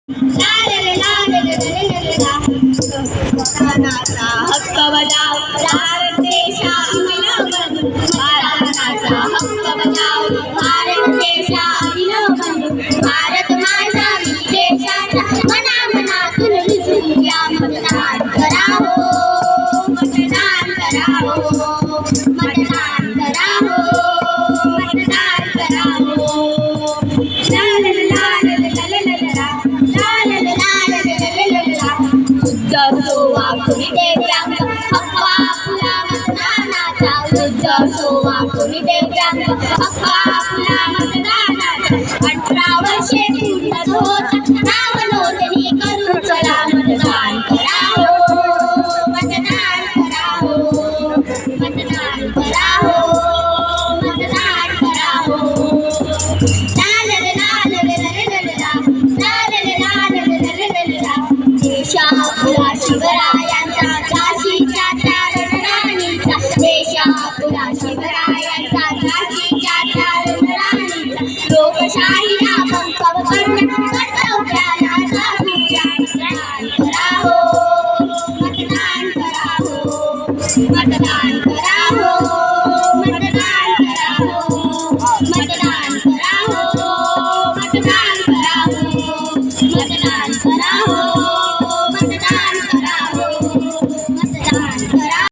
मतदानाचा हक्क बजाव, भारत देशा अभिनव बंधू, मतदानाचा हक्क बजाव, भारत देशा अभिनव बंधू, भारत माझा देशाचा मनामनातून विसरूया, मतदान करावो, मतदान करावो, मतदान करावो, मतदान करावो. सोवा कोणी दिव्यांग हक्क आपला मतदानाचा, वृद्ध सोवा कोणी दिव्यांग हक्क आपला मतदानाचा. 18 वर्षे पूर्ण होत नाव नोंदणी करून चला मतदान करावो, मतदान करावो, मतदान करावो, मतदान करावो. देशा आपला शिवरायांचा, झाशीच्या त्या रणराणीचा, देशा आपला शिवरायांचा, झाशीच्या त्या रणराणीचा. लोकशाहीला बळकट कर्तव्याला जाऊया, मतदान करावो, मतदान करावो, मतदान